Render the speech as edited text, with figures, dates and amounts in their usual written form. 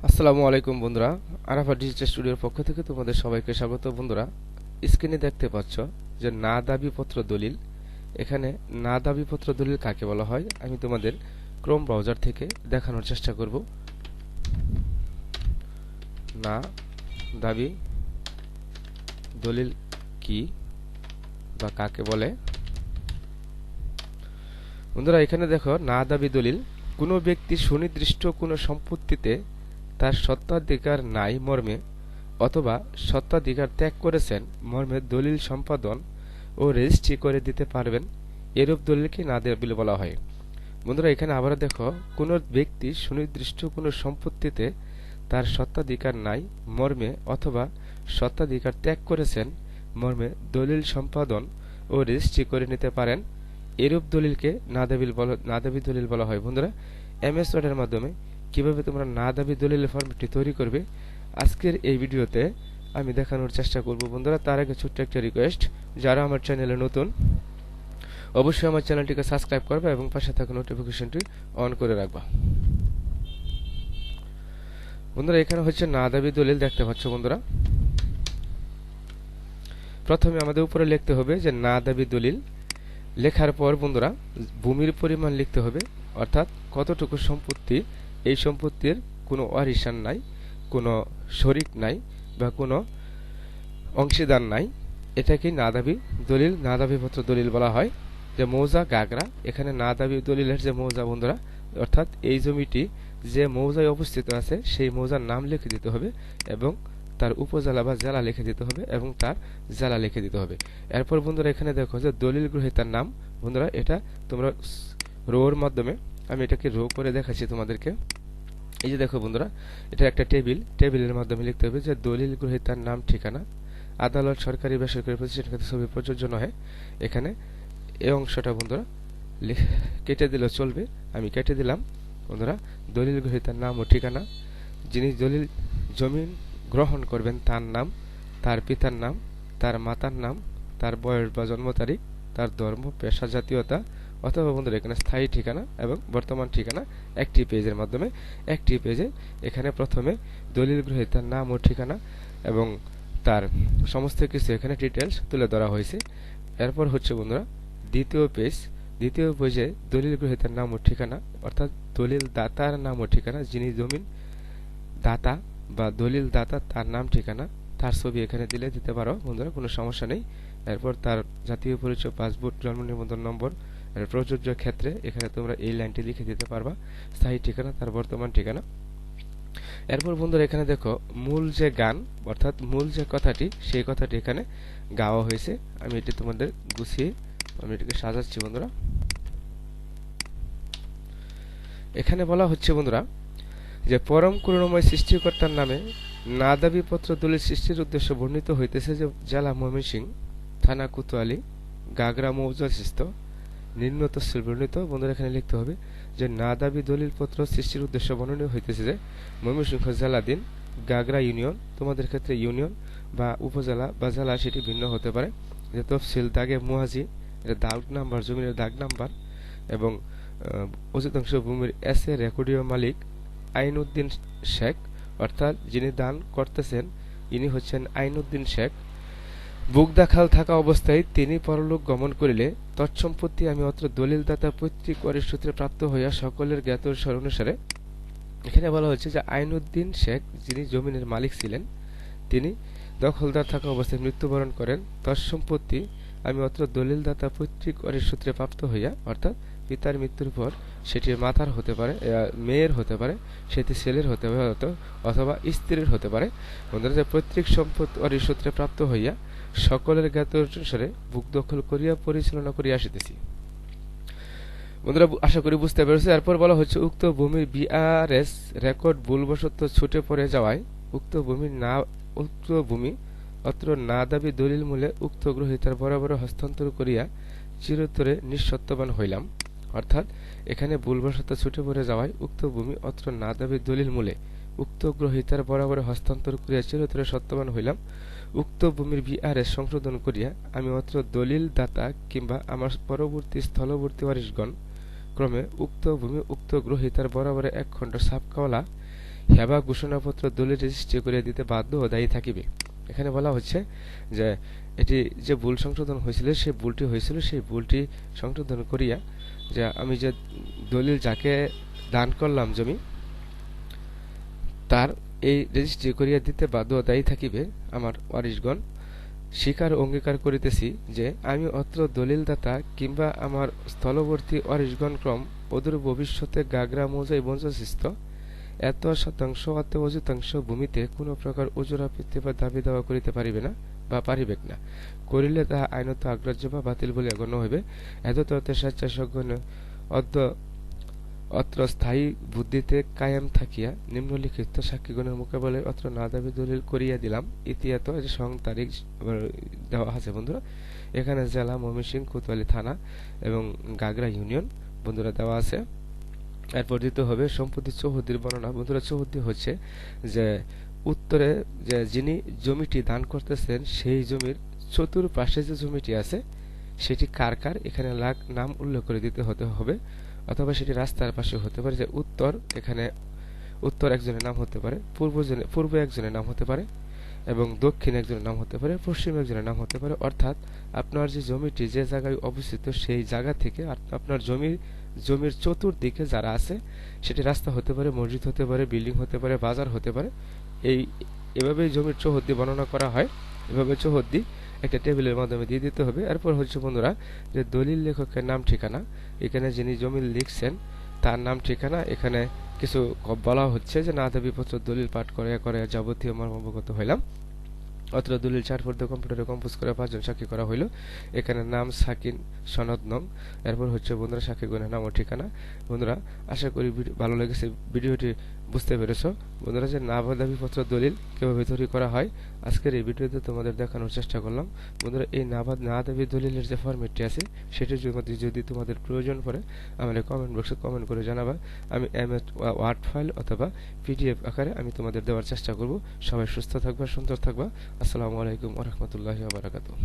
আসসালামু আলাইকুম বন্ধুরা, আরাফাত ডিজিটাল স্টুডিওর পক্ষ থেকে তোমাদের সবাইকে স্বাগত। বন্ধুরা, স্ক্রিনে দেখতে পাচ্ছ যে না দাবিপত্র দলিল। এখানে না দাবিপত্র দলিল কাকে বলা হয় আমি তোমাদের ক্রোম ব্রাউজার থেকে দেখানোর চেষ্টা করব। না দাবি দলিল কি বা কাকে বলে। বন্ধুরা, এখানে দেখো না দাবি দলিল কোনো ব্যক্তি সুনির্দিষ্ট কোনো সম্পত্তিতে তার স্বত্বাধিকার নাই মর্মে অথবা স্বত্বাধিকার ত্যাগ করেছেন মর্মে দলিল সম্পাদন ও রেজিস্ট্রি করে দিতে পারবেন, এরূপ দলিলকে না দাবি বলা হয়। বন্ধুরা, এখানে আবারও দেখো, কোনো ব্যক্তি সুনির্দিষ্ট কোনো সম্পত্তিতে তার স্বত্বাধিকার নাই মর্মে অথবা স্বত্বাধিকার ত্যাগ করেছেন মর্মে দলিল সম্পাদন ও রেজিস্ট্রি করে নিতে পারেন, এরূপ দলিলকে না দাবি দলিল বলা হয়। বন্ধুরা, এমএস ওয়ার্ডের মাধ্যমে কিভাবে তোমরা না দাবি দলিলের ফর্মটি তৈরি করবে আজকের এই ভিডিওতে আমি দেখানোর চেষ্টা করব। বন্ধুরা, তার আগে ছোট্ট একটা রিকোয়েস্ট, যারা আমার চ্যানেলে নতুন অবশ্যই আমার চ্যানেলটিকে সাবস্ক্রাইব করবে এবং পাশে থাকা নোটিফিকেশনটি অন করে রাখবা। বন্ধুরা, এখানে হচ্ছে না দাবি দলিল দেখতে পাচ্ছ। বন্ধুরা, প্রথমে আমাদের উপরে লিখতে হবে যে না দাবি দলিল। লেখার পর বন্ধুরা ভূমির পরিমাণ লিখতে হবে, অর্থাৎ কতটুকু সম্পত্তি, এই সম্পত্তির কোনো ওয়ারিশান নাই, কোনো শরিক নাই বা কোনো অংশীদার নাই, এটাকে না দাবি দলিল, না দাবিপত্র দলিল বলা হয়। যে মৌজা গাগরা, এখানে না দাবি দলিলের যে মৌজা বন্ধুরা, অর্থাৎ এই জমিটি যে মৌজায় অবস্থিত আছে সেই মৌজার নাম লিখে দিতে হবে এবং তার উপজেলা বা জেলা লিখে দিতে হবে এবং তার জেলা লিখে দিতে হবে। এরপর বন্ধুরা এখানে দেখো যে দলিল গ্রহীতার নাম। বন্ধুরা, এটা তোমরা রোর মাধ্যমে, আমি এটাকে রো করে দেখাচ্ছি তোমাদেরকে। এই যে দেখো বন্ধুরা, এটা একটা টেবিলের মাধ্যমে লিখতে হবে যে দলিল গ্রহীতার নাম, ঠিকানা, আদালত, সরকারি বেসরকারি প্রতিষ্ঠান ক্ষেত্রে ছবি প্রযোজ্য নয়। এখানে এই অংশটা বন্ধুরা কেটে দিলেও চলবে, আমি কেটে দিলাম। বন্ধুরা, দলিল গ্রহীতার নাম ও ঠিকানা, যিনি দলিল জমি গ্রহণ করবেন তার নাম, তার পিতার নাম, তার মাতার নাম, তার বয়স বা জন্ম তারিখ, তার ধর্ম, পেশা, জাতীয়তা, অথবা বন্ধুরা এখানে স্থায়ী ঠিকানা এবং বর্তমান ঠিকানা একটি পেজের মাধ্যমে, একটি পেজে এখানে প্রথমে দলিল গ্রহীতার নাম ও ঠিকানা এবং তার সমস্ত কিছু এখানে ডিটেলস তুলে ধরা হয়েছে। এরপর হচ্ছে বন্ধুরা দ্বিতীয় পেজে দলিল গ্রহীতার নাম ও ঠিকানা, অর্থাৎ দলিল দাতার নাম ও ঠিকানা, যিনি জমিন দাতা বা দলিল দাতা তার নাম ঠিকানা, তার ছবি এখানে দিতে পারো বন্ধুরা, কোনো সমস্যা নেই। এরপর তার জাতীয় পরিচয়, পাসপোর্ট, জন্ম নিবন্ধন নম্বর, প্রযোজ্য ক্ষেত্রে এখানে তোমরা এই লাইনটি লিখে দিতে পারবা, স্থায়ী ঠিকানা, তার বর্তমান ঠিকানা। এরপর বন্ধুরা এখানে দেখো মূল যে গান, অর্থাৎ মূল যে কথাটি, সেই কথাটি এখানে গাওয়া হয়েছে। আমি এটি তোমাদের গুছিয়ে আমি এটাকে সাজাচ্ছি। বন্ধুরা, এখানে বলা হচ্ছে বন্ধুরা যে পরম করুণাময় সৃষ্টিকর্তার নামে না দাবিপত্র দলিল সৃষ্টির উদ্দেশ্য বর্ণিত হইতেছে যে জেলা ময়মনসিংহ, থানা কোতোয়ালী, গাগরা মৌজাস্থিত নিম্ন তফসিল বর্ণিত। বন্ধুরা, এখানে লিখতে হবে যে না দাবি দলিল পত্র সৃষ্টির উদ্দেশ্য বর্ণিত হইতেছে যে ময়মনসিংহ জেলাধীন গাগরা ইউনিয়ন, তোমাদের ক্ষেত্রে ইউনিয়ন বা উপজেলা বা জেলা সেটি ভিন্ন হতে পারে। যে তফসিল দাগে মুহাজি, এটা দাগ নাম্বার, জমির দাগ নাম্বার এবং অধিকাংশ ভূমির এস এ রেকর্ডীয় মালিক আইনউদ্দিন শেখ, অর্থাৎ যিনি দান করতেছেন ইনি হচ্ছেন আইনউদ্দিন শেখ। বুকদাখাল থাকা অবস্থায় তিনি পরলোক গমন করিলে তৎসম্পত্তি আমি অত্র দলিলদাতা পৈতৃক ওয়ারিশ সূত্রে প্রাপ্ত হইয়া সকলের জ্ঞাত অনুসারে। এখানে বলা হচ্ছে যে আইনউদ্দিন শেখ যিনি জমিনের মালিক ছিলেন, তিনি দখলদার থাকা অবস্থায় মৃত্যুবরণ করেন, তৎসম্পত্তি আমি অত্র দলিলদাতা পৈতৃক ওয়ারিশ সূত্রে প্রাপ্ত হইয়া, অর্থাৎ পিতার মৃত্যুর পর সেটি মাতার হতে পারে, মেয়ের হতে পারে, সেটি ছেলের হতে পারে অথবা স্ত্রীর হতে পারে। বন্ধুরা, যে পৈতৃক সম্পত্তি ওয়ারিশ সূত্রে প্রাপ্ত হইয়া সকলের জ্ঞাত অনুসারে বুক দখল করিয়া পরিচালনা করিয়া আসিতেছি। বন্ধুরা, আশা করি বুঝতে পেরেছি। এরপর বলা হচ্ছে উক্ত ভূমির বিআরএস রেকর্ড ভুলবশত ছুটে পড়ে যাওয়ায় উক্ত ভূমি অত্র না দাবি দলিল মূলে উক্ত গ্রহীতার বরাবর হস্তান্তর করিয়া চিরতরে নিঃসত্ত্ববান হইলাম। অর্থাৎ এখানে ভুলবশত ছুটে পড়ে যাওয়ায় উক্ত ভূমি অত্র না দাবি দলিল মূলে উক্ত গ্রহীতার বরাবর হস্তান্তর করিয়া চিরতরে সত্যবান হইলাম। উক্ত ভূমির বিআরএস সংশোধন করিয়া আমি অত্র দলিল দাতা কিংবা আমার পরবর্তী স্থলবর্তী ওয়ারিশগণ ক্রমে উক্ত ভূমি উক্ত গ্রহীতার বরাবরে এক খণ্ড সাপকাওয়ালা হেবা ঘোষণাপত্র দলিল রেজিস্ট্রি করিয়া দিতে বাধ্য ও দায়ী থাকিবে। এখানে বলা হচ্ছে যে এটি যে ভুল সংশোধন হয়েছিল সেই ভুলটি হয়েছিল সেই ভুলটি সংশোধন করিয়া যে আমি যে দলিল যাকে দান করলাম জমি তার এই রেজিস্ট্রি করিয়া দিতে বাধ্য ও দায়ী থাকিবে আমার ওয়ারিশগণ। স্বীকার ও অঙ্গীকার করিতেছি যে আমি অত্র দলিলদাতা কিংবা আমার স্থলবর্তী ওয়ারিশগণ ক্রম অদূর ভবিষ্যতে গাগরা মৌজায় বঞ্চস্থ এত শতাংশ অত অযুতাংশ ভূমিতে কোন প্রকার উজুরাপত্তি বা দাবি দাওয়া করিতে পারিবে না বা পারিবেক না, করিলে তাহা আইনত অগ্রাহ্য বা বাতিল বলিয়া গণ্য হইবে। এতদতে স্বেচ্ছাসজ্ঞ অদ্য অত্র স্থায়ী বুদ্ধিতে কায়েম থাকিয়া নিম্নলিখিত সাক্ষীগণের মোকাবেলায় অত্র না দাবি দলিল করিয়া দিলাম। ইতিহাত সং তারিখ দেওয়া আছে বন্ধুরা। এখানে জেলা ময়মনসিংহ, কোতোয়ালি থানা এবং গাগরা ইউনিয়ন বন্ধুরা দেওয়া আছে। এরপর দিতে হবে সম্পত্তি চৌহদ্দির বর্ণনা। বন্ধুরা চৌহদ্দি হচ্ছে যে উত্তরে যে যিনি জমিটি দান করতেছেন সেই জমির চতুর্পাশে যে জমিটি আছে সেটি কার কার এখানে নাম উল্লেখ করে দিতে হতে হবে, অথবা সেটি রাস্তার পাশে হতে পারে। যে উত্তর, এখানে উত্তর একজনের নাম হতে পারে, পূর্ব একজনের নাম হতে পারে এবং দক্ষিণ একজনের নাম হতে পারে, পশ্চিম একজনের নাম হতে পারে। অর্থাৎ আপনার যে জমিটি যে জায়গায় অবস্থিত সেই জায়গা থেকে আপনার জমির চতুর্দিকে যারা আছে সেটি রাস্তা হতে পারে, মসজিদ হতে পারে, বিল্ডিং হতে পারে, বাজার হতে পারে। এভাবেই জমির চৌহদ্দি বর্ণনা করা হয়। এভাবে চৌহদ্দি একটা টেবিলের মাধ্যমে দিয়ে দিতে হবে। এরপর হচ্ছে বন্ধুরা যে দলিল লেখকের নাম ঠিকানা, এখানে যিনি জমি লিখছেন তার নাম ঠিকানা। এখানে কিছু বলা হচ্ছে যে না দাবিপত্র দলিল পাঠ করে যাবতীয় মর্ম অবগত হইলাম। অত্র দলিল 4 ফর্দে কম্পিউটারে কম্পোজ করে 5 জন সাক্ষী করা হইল। এখানে নাম, সাকিন, সনদ নং। এরপর হচ্ছে বন্ধুরা সাক্ষীগণের নাম ও ঠিকানা। বন্ধুরা আশা করি ভালো লেগেছে, ভিডিওটি বুঝতে পেরেছো। বন্ধুরা যে না দাবিপত্র দলিল কিভাবে তৈরি করা হয় আজকের এই ভিডিওতে তোমাদের দেখানোর চেষ্টা করলাম। বন্ধুরা এই না দাবি দলিলের যে ফরম্যাটটি আছে সেটির যদি তোমাদের প্রয়োজন পড়ে আমাদের কমেন্ট বক্সে কমেন্ট করে জানাবা। আমি MS ওয়ার্ড ফাইল অথবা PDF আকারে আমি তোমাদের দেওয়ার চেষ্টা করব। সবাই সুস্থ থাকবা, সুন্দর থাকবা। আসসালামু আলাইকুম ওয়া রাহমাতুল্লাহি ওয়া বারাকাতুহু।